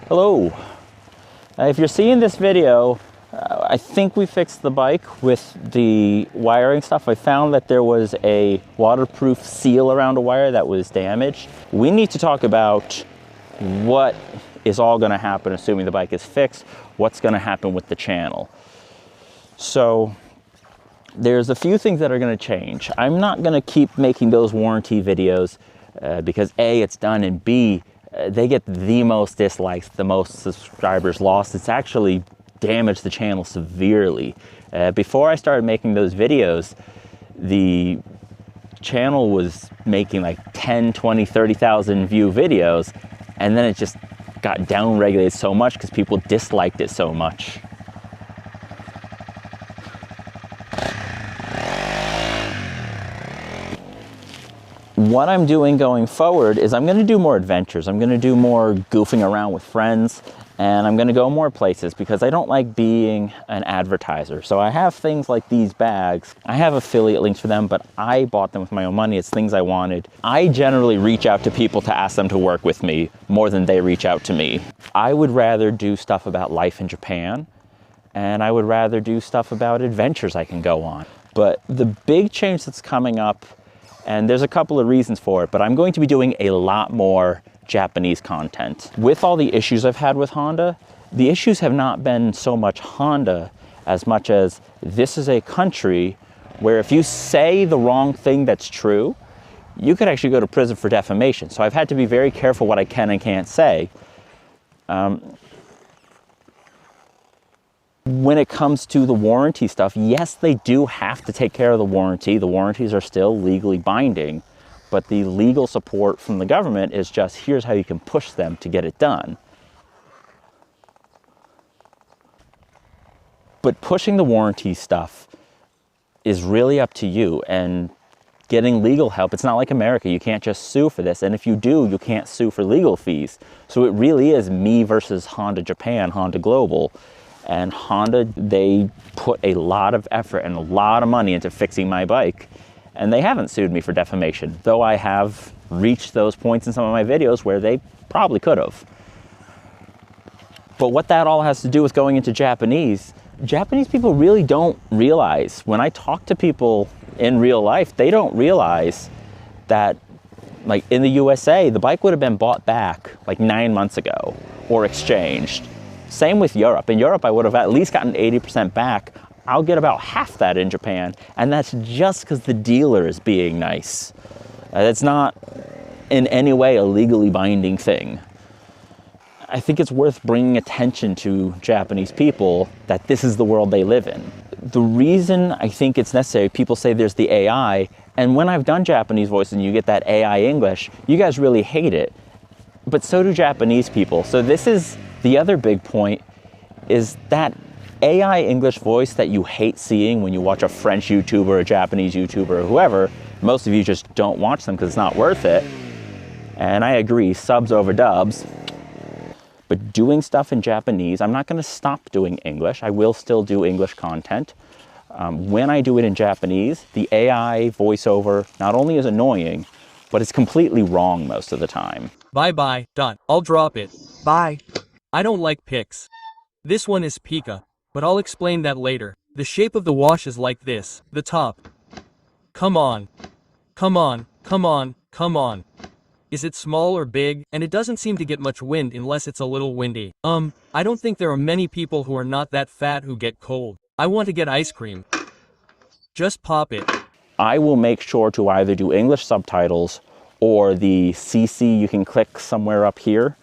Hello. If you're seeing this video, I think we fixed the bike with the wiring stuff. I found that there was a waterproof seal around a wire that was damaged. We need to talk about what is all going to happen assuming the bike is fixed, what's going to happen with the channel. So there's a few things that are going to change. I'm not going to keep making those warranty videos because A, it's done, and B, they get the most dislikes, the most subscribers lost. It's actually damaged the channel severely. Before I started making those videos, the channel was making like 10, 20, 30,000 view videos, and then it just got down-regulated so much because people disliked it so much. What I'm doing going forward is I'm going to do more adventures. I'm going to do more goofing around with friends, and I'm going to go more places because I don't like being an advertiser. So I have things like these bags. I have affiliate links for them, but I bought them with my own money. It's things I wanted. I generally reach out to people to ask them to work with me more than they reach out to me. I would rather do stuff about life in Japan, and I would rather do stuff about adventures I can go on. But the big change that's coming up, and there's a couple of reasons for it, but I'm going to be doing a lot more Japanese content. With all the issues I've had with Honda, the issues have not been so much Honda as much as this is a country where if you say the wrong thing that's true, you could actually go to prison for defamation. So I've had to be very careful what I can and can't say. When it comes to the warranty stuff, yes, they do have to take care of the warranty. The warranties are still legally binding, but the legal support from the government is just, here's how you can push them to get it done. But pushing the warranty stuff is really up to you, and getting legal help, it's not like America. You can't just sue for this, and if you do, you can't sue for legal fees. So it really is me versus Honda Japan, Honda Global. And Honda, they put a lot of effort and a lot of money into fixing my bike, and they haven't sued me for defamation, though I have reached those points in some of my videos where they probably could have. But what that all has to do with going into Japanese people really don't realize, when I talk to people in real life, they don't realize that, like in the USA, the bike would have been bought back like 9 months ago or exchanged. Same with Europe. In Europe, I would have at least gotten 80% back. I'll get about half that in Japan, and that's just because the dealer is being nice. It's not in any way a legally binding thing. I think it's worth bringing attention to Japanese people that this is the world they live in. The reason I think it's necessary, people say there's the AI, and when I've done Japanese voice and you get that AI English, you guys really hate it. But so do Japanese people. So this is the other big point, is that AI English voice that you hate seeing when you watch a French YouTuber, a Japanese YouTuber, or whoever. Most of you just don't watch them because it's not worth it. And I agree, subs over dubs. But doing stuff in Japanese, I'm not going to stop doing English. I will still do English content. When I do it in Japanese, the AI voiceover not only is annoying, but it's completely wrong most of the time. Bye-bye, I'll drop it. Bye. I don't like pics. This one is Pika, but I'll explain that later. The shape of the wash is like this, the top. Come on. Come on, come on, come on. Is it small or big? And it doesn't seem to get much wind unless it's a little windy. I don't think there are many people who are not that fat who get cold. I want to get ice cream. Just pop it. I will make sure to either do English subtitles or the CC you can click somewhere up here.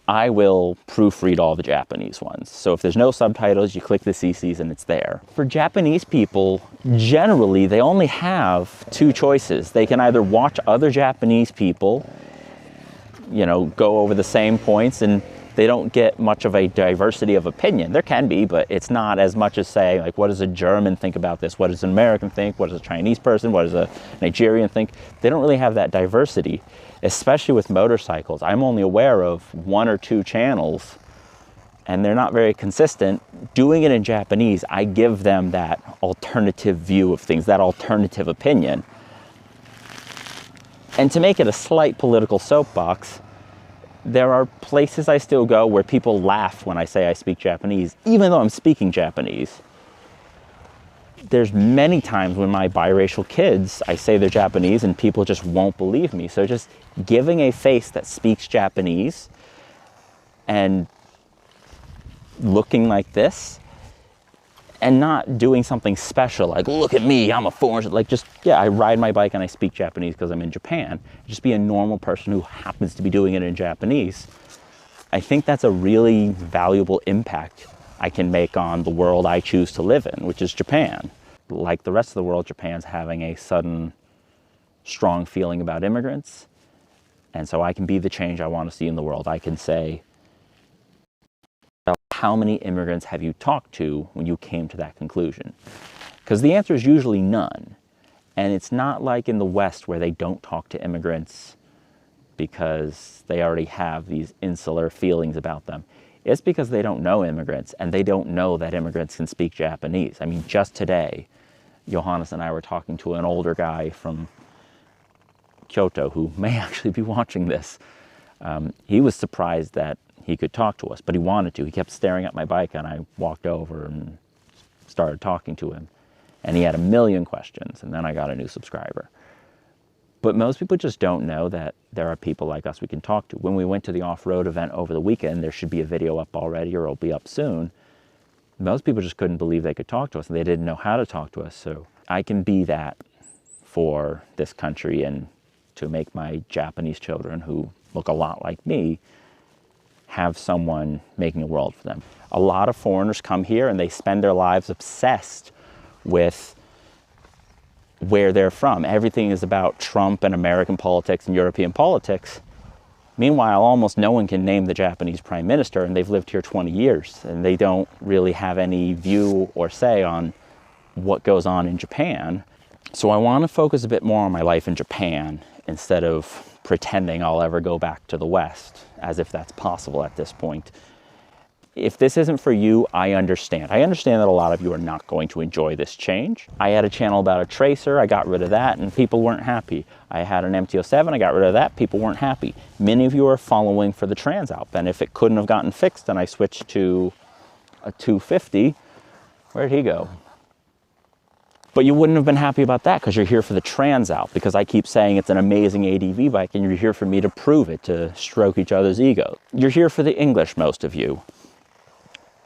I will proofread all the Japanese ones. So if there's no subtitles, you click the CCs and it's there. For Japanese people, generally, they only have two choices. They can either watch other Japanese people, you know, go over the same points, and they don't get much of a diversity of opinion. There can be, but it's not as much as saying, like, what does a German think about this? What does an American think? What does a Chinese person? What does a Nigerian think? They don't really have that diversity, especially with motorcycles. I'm only aware of 1 or 2 channels, and they're not very consistent. Doing it in Japanese, I give them that alternative view of things, that alternative opinion. And to make it a slight political soapbox, There are places I still go where people laugh when I say I speak Japanese, even though I'm speaking Japanese. There's many times when my biracial kids, I say they're Japanese and people just won't believe me. So just giving a face that speaks Japanese and looking like this and not doing something special like, look at me, I'm a foreigner. Like just, yeah, I ride my bike and I speak Japanese because I'm in Japan. Just be a normal person who happens to be doing it in Japanese. I think that's a really valuable impact I can make on the world I choose to live in, which is Japan. Like the rest of the world, Japan's having a sudden, strong feeling about immigrants. And so I can be the change I want to see in the world. I can say, how many immigrants have you talked to when you came to that conclusion? Because the answer is usually none. And it's not like in the West where they don't talk to immigrants because they already have these insular feelings about them. It's because they don't know immigrants and they don't know that immigrants can speak Japanese. I mean, just today, Johannes and I were talking to an older guy from Kyoto who may actually be watching this. He was surprised that he could talk to us, but he wanted to. He kept staring at my bike and I walked over and started talking to him. And he had a million questions, and then I got a new subscriber. But most people just don't know that there are people like us we can talk to. When we went to the off-road event over the weekend, there should be a video up already or it'll be up soon. Most people just couldn't believe they could talk to us and they didn't know how to talk to us. So I can be that for this country and to make my Japanese children who look a lot like me have someone making a world for them. A lot of foreigners come here and they spend their lives obsessed with where they're from. Everything is about Trump and American politics and European politics. Meanwhile, almost no one can name the Japanese prime minister, and they've lived here 20 years, and they don't really have any view or say on what goes on in Japan. So I want to focus a bit more on my life in Japan instead of pretending I'll ever go back to the West, as if that's possible at this point. If this isn't for you, I understand. I understand that a lot of you are not going to enjoy this change. I had a channel about a tracer, I got rid of that, and people weren't happy. I had an MT-07, I got rid of that, people weren't happy. Many of you are following for the Transalp, and if it couldn't have gotten fixed and I switched to a 250, where'd he go? But you wouldn't have been happy about that because you're here for the Transalp, because I keep saying it's an amazing ADV bike and you're here for me to prove it, to stroke each other's ego. You're here for the English, most of you.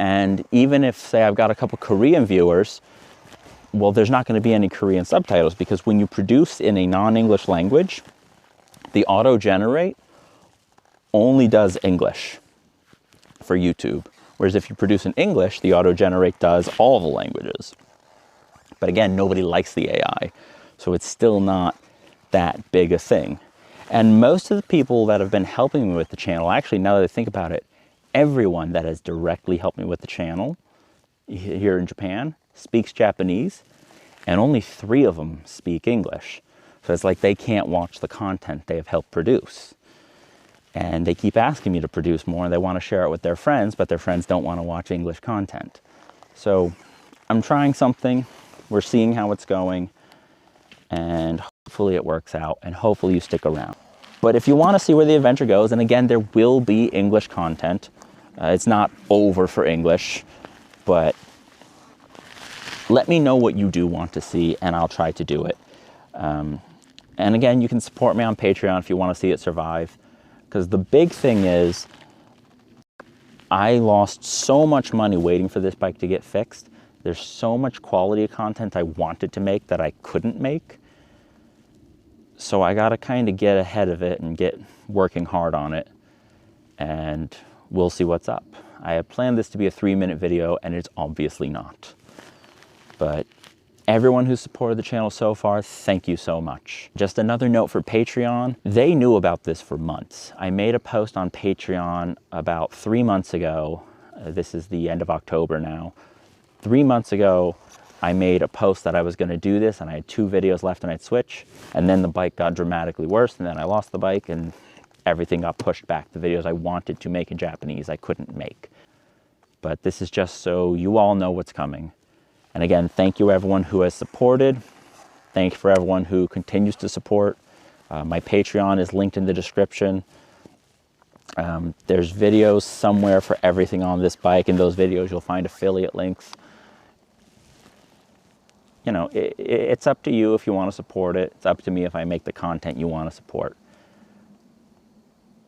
And even if, say, I've got a couple Korean viewers, well, there's not going to be any Korean subtitles because when you produce in a non-English language, the auto-generate only does English for YouTube. Whereas if you produce in English, the auto-generate does all the languages. But again, nobody likes the AI, so it's still not that big a thing. And most of the people that have been helping me with the channel, actually, now that I think about it, everyone that has directly helped me with the channel here in Japan speaks Japanese, and only 3 of them speak English. So it's like they can't watch the content they have helped produce. And they keep asking me to produce more, and they want to share it with their friends, but their friends don't want to watch English content. So I'm trying something, we're seeing how it's going, and hopefully it works out, and hopefully you stick around. But if you want to see where the adventure goes, and again, there will be English content. It's not over for English, but let me know what you do want to see, and I'll try to do it. And again, you can support me on Patreon if you want to see it survive. Because the big thing is, I lost so much money waiting for this bike to get fixed. There's so much quality content I wanted to make that I couldn't make. So I got to kind of get ahead of it and get working hard on it. And we'll see what's up. I had planned this to be a 3-minute video, and it's obviously not. But everyone who's supported the channel so far, thank you so much. Just another note for Patreon. They knew about this for months. I made a post on Patreon about 3 months ago. This is the end of October now. 3 months ago, I made a post that I was going to do this, and I had 2 videos left and I'd switch. And then the bike got dramatically worse, and then I lost the bike, and everything got pushed back. The videos I wanted to make in Japanese, I couldn't make. But this is just so you all know what's coming. And again, thank you everyone who has supported. Thank you for everyone who continues to support. My Patreon is linked in the description. There's videos somewhere for everything on this bike. In those videos, you'll find affiliate links. You know, it's up to you if you want to support it. It's up to me if I make the content you want to support.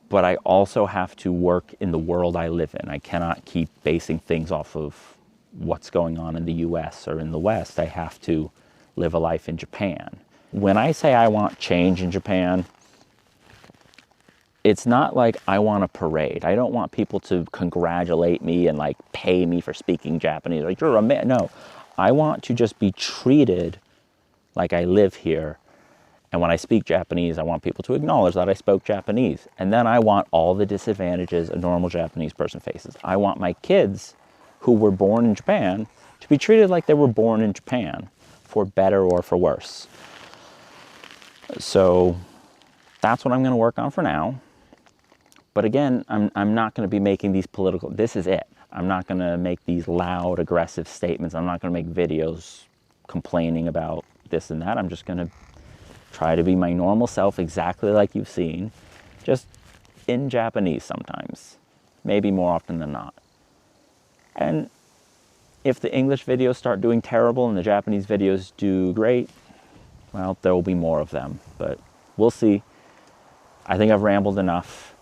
But I also have to work in the world I live in. I cannot keep basing things off of what's going on in the US or in the West. I have to live a life in Japan. When I say I want change in Japan, it's not like I want a parade. I don't want people to congratulate me and like pay me for speaking Japanese. Like, you're a man. No, I want to just be treated like I live here. And when I speak Japanese, I want people to acknowledge that I spoke Japanese. And then I want all the disadvantages a normal Japanese person faces. I want my kids who were born in Japan to be treated like they were born in Japan, for better or for worse. So that's what I'm going to work on for now. But again, I'm not going to be making these political, this is it. I'm not going to make these loud, aggressive statements. I'm not going to make videos complaining about this and that. I'm just going to try to be my normal self, exactly like you've seen, just in Japanese sometimes, maybe more often than not. And if the English videos start doing terrible and the Japanese videos do great, well, there will be more of them, but we'll see. I think I've rambled enough.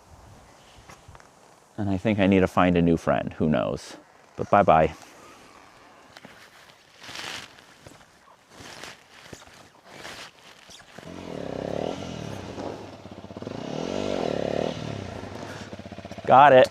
And I think I need to find a new friend. Who knows? But bye-bye. Got it.